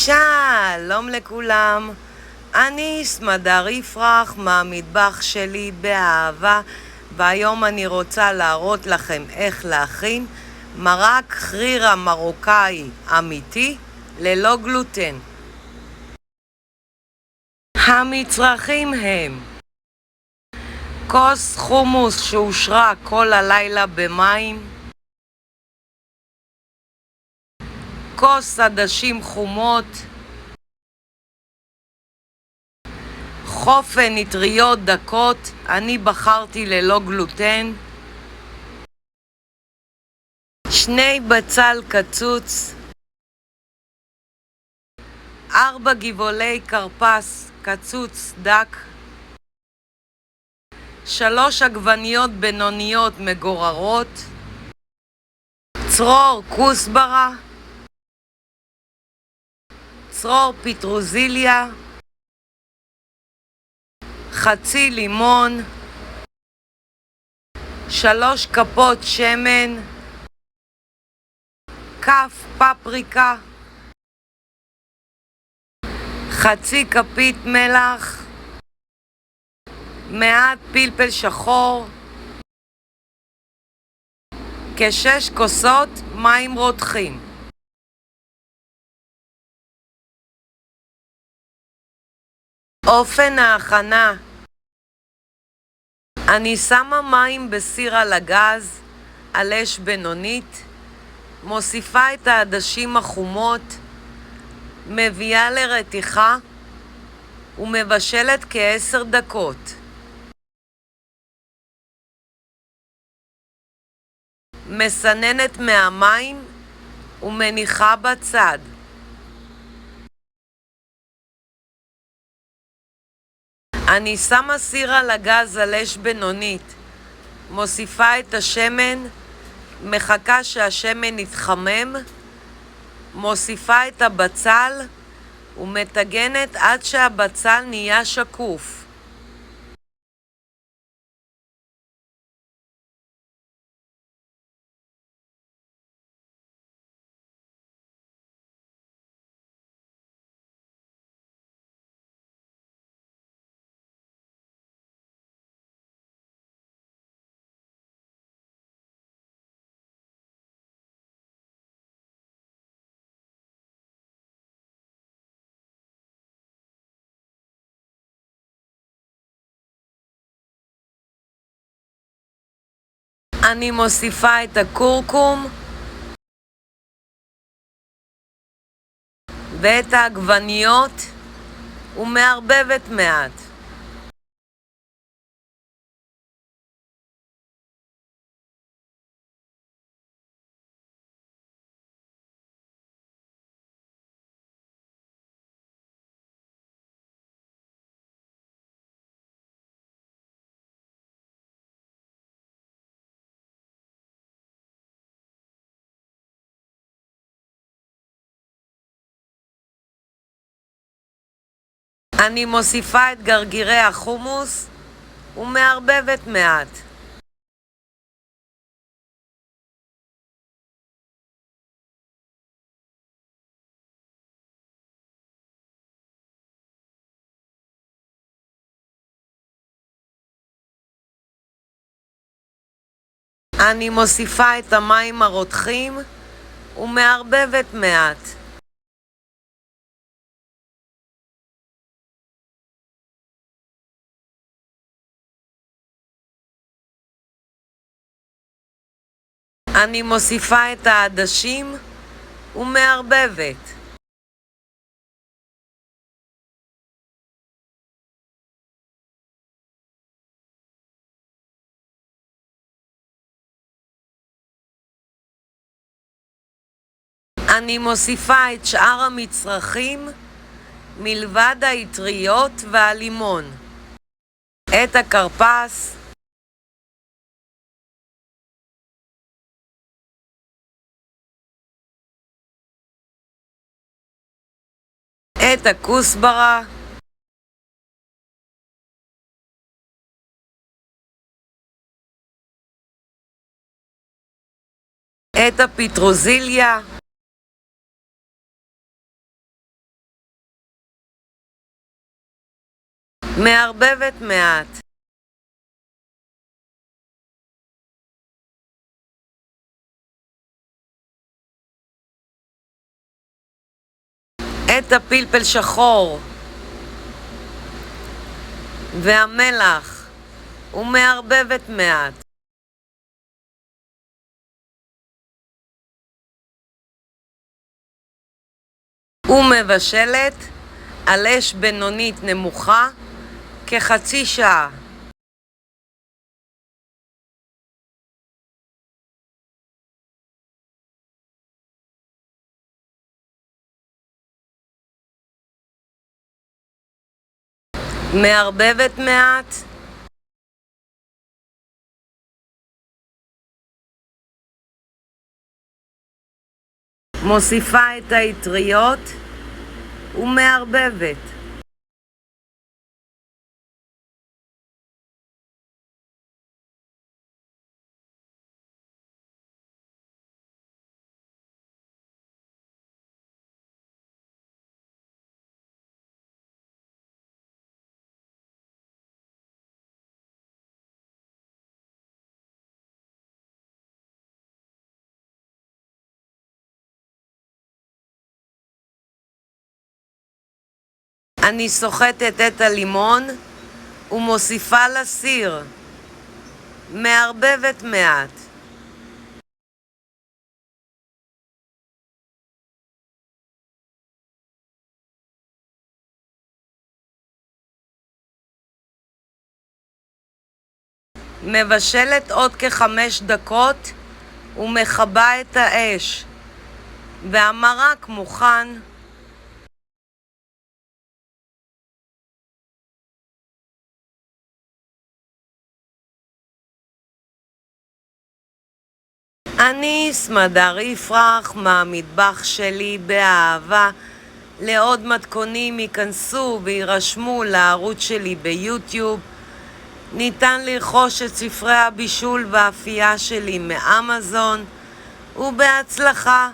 שלום לכולם, אני סמדר יפרח מהמטבח שלי באהבה, והיום אני רוצה להראות לכם איך להכין מרק חרירה מרוקאי אמיתי ללא גלוטן. המצרכים הם כוס חומוס שהושרה כל הלילה במים, כוס עדשים חומות, חופן אטריות דקות, אני בחרתי ללא גלוטן, 2 בצל קצוץ, 4 גבעולי כרפס קצוץ דק, 3 עגבניות בינוניות מגוררות, צרור כוסברה, צרור פטרוזיליה, חצי לימון, 3 כפות שמן, כף פפריקה, חצי כפית מלח, מעט פלפל שחור, כ6 כוסות מים רותחים. אופן ההכנה: אני שמה מים בסיר על הגז על אש בינונית, מוסיפה את העדשים החומות, מביאה לרתיחה ומבשלת כ10 דקות. מסננת מהמים ומניחה בצד. אני שמה סיר על הגז על אש בינונית, מוסיפה את השמן, מחכה שהשמן יתחמם, מוסיפה את הבצל ומטגנת עד שהבצל נהיה שקוף. אני מוסיפה את הקורקום ואת העגבניות ומערבבת מעט. אני מוסיפה את גרגירי החומוס ומערבבת מעט. אני מוסיפה את המים הרותחים ומערבבת מעט. אני מוסיפה את העדשים ומערבבת. אני מוסיפה את שאר המצרכים מלבד האטריות והלימון, את הכרפס, את הכוסברה, את הפטרוזיליה, מערבבת מעט. את הפלפל שחור והמלח ומערבבת מעט. ומבשלת על אש בינונית נמוכה כחצי שעה. מערבבת מעט. מוסיפה את האטריות ומערבבת. אני סוחטת את הלימון ומוסיפה לסיר. מערבבת מעט. מבשלת עוד כ5 דקות ומכבה את האש. והמרק מוכן. אני סמדר יפרח מהמטבח שלי באהבה. לעוד מתכונים ייכנסו וירשמו לערוץ שלי ביוטיוב. ניתן לרכוש את ספרי הבישול והאפייה שלי מאמזון, ובהצלחה.